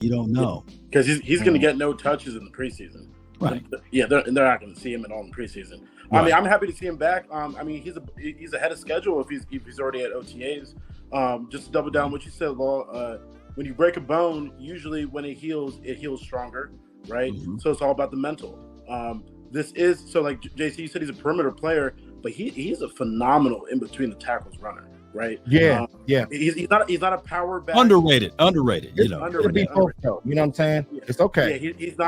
You don't know. Because he's going to get no touches in the preseason. Right. Yeah, they're not going to see him at all in preseason. Right. I mean, I'm happy to see him back. I mean, he's ahead of schedule if he's already at OTAs. Just to double down what you said, Law. When you break a bone, usually when it heals stronger, right? Mm-hmm. So it's all about the mental. This is so like JC, you said he's a perimeter player, but he's a phenomenal in between the tackles runner, right? Yeah, yeah. He's not a power back. Underrated. You know, underrated. You know what I'm saying? Yeah. It's okay. Yeah, he's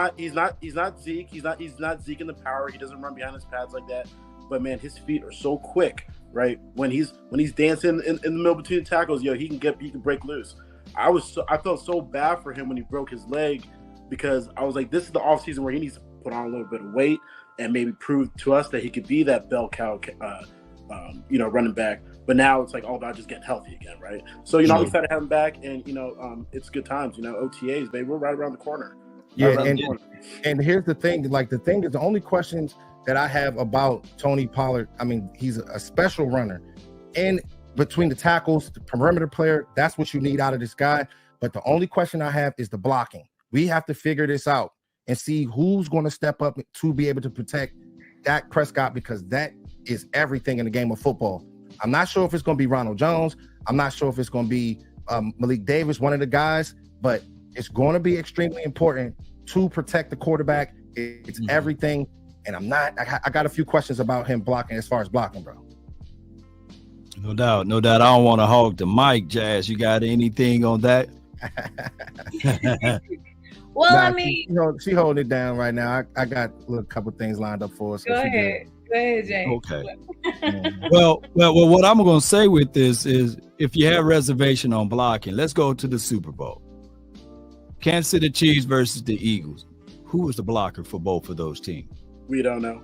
not Zeke. He's not Zeke in the power. He doesn't run behind his pads like that. But man, his feet are so quick, right? When he's dancing in the middle between the tackles, he can break loose. I felt so bad for him when he broke his leg because I was like, this is the offseason where he needs to put on a little bit of weight and maybe prove to us that he could be that bell cow, running back. But now it's like all about just getting healthy again, right? So, I'm excited to have him back, and, it's good times. OTAs, baby, we're right around the corner. And here's the thing. Like, the thing is, the only questions that I have about Tony Pollard, I mean, he's a special runner. And between the tackles, the perimeter player, that's what you need out of this guy. But the only question I have is the blocking. We have to figure this out and see who's going to step up to be able to protect Dak Prescott, because that is everything in the game of football. I'm not sure if it's going to be Ronald Jones. I'm not sure if it's going to be Malik Davis, one of the guys, but it's going to be extremely important to protect the quarterback. It's everything. And I got a few questions about him blocking, as far as blocking, bro. No doubt. I don't want to hog the mic, Jazz. You got anything on that? Well, I mean, she holding it down right now. I got a couple things lined up for us. Go ahead, Jay. Okay. well, what I'm going to say with this is, if you have reservation on blocking, let's go to the Super Bowl. Kansas City Chiefs versus the Eagles. Who was the blocker for both of those teams? We don't know.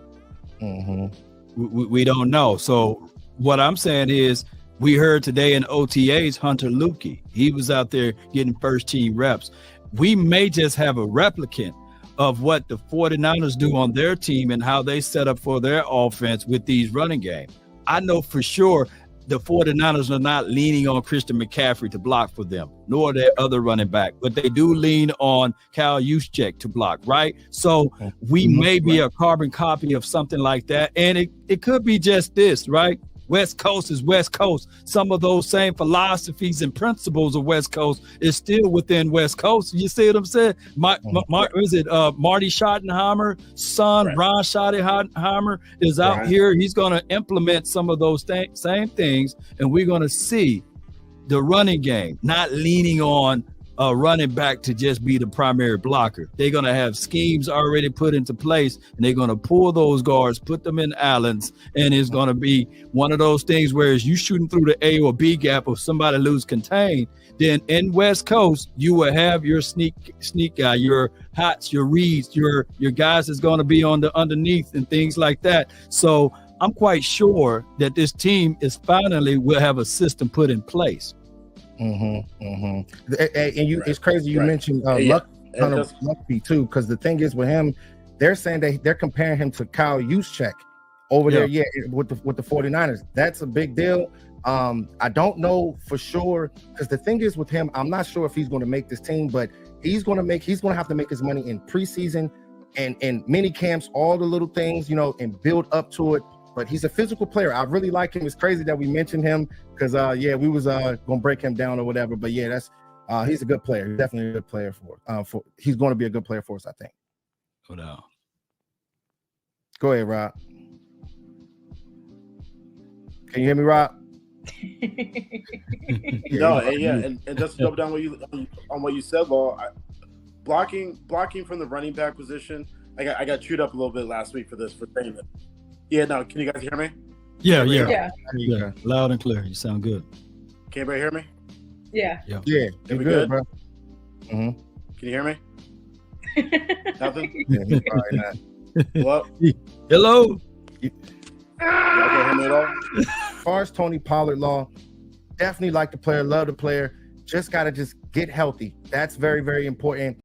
Mm-hmm. We don't know. So what I'm saying is, we heard today in OTAs, Hunter Lukey, he was out there getting first team reps. We may just have a replicant of what the 49ers do on their team and how they set up for their offense with these running games. I know for sure the 49ers are not leaning on Christian McCaffrey to block for them, nor their other running back, but they do lean on Kyle Juszczyk to block, right? So we may be a carbon copy of something like that. And it could be just this, right? West Coast is West Coast. Some of those same philosophies and principles of West Coast is still within West Coast. You see what I'm saying? Marty Schottenheimer's son, right. Ron Schottenheimer is out here. He's going to implement some of those same things, and we're going to see the running game not leaning on a running back to just be the primary blocker. They're going to have schemes already put into place, and they're going to pull those guards, put them in islands, and it's going to be one of those things where as you shooting through the A or B gap, or somebody lose contain, then in West Coast, you will have your sneak guy, your hots, your reads, your guys that's going to be on the underneath and things like that. So I'm quite sure that this team will have a system put in place. And it's crazy you mentioned Lucky too, because the thing is with him, they're saying they're comparing him to Kyle Juszczyk over there, with the 49ers. That's a big deal. I don't know for sure, because the thing is with him, I'm not sure if he's going to make this team, but he's going to have to make his money in preseason and mini camps, all the little things, and build up to it. But he's a physical player. I really like him. It's crazy that we mentioned him because, we was going to break him down or whatever. But that's he's a good player. He's definitely a good player he's going to be a good player for us, I think. No. Go ahead, Rob. Can you hear me, Rob? And just to double down on what you said, Law, blocking from the running back position. I got chewed up a little bit last week for saying that. Yeah, no, can you guys hear me? Yeah. Loud and clear. You sound good. Can anybody hear me? Yeah. You're good, bro. Mm-hmm. Can you hear me? Nothing? Yeah, probably not. Hello? Hello? Y'all can't hear me at all? As far as Tony Pollard, Law, definitely like the player, love the player. Just got to get healthy. That's very, very important.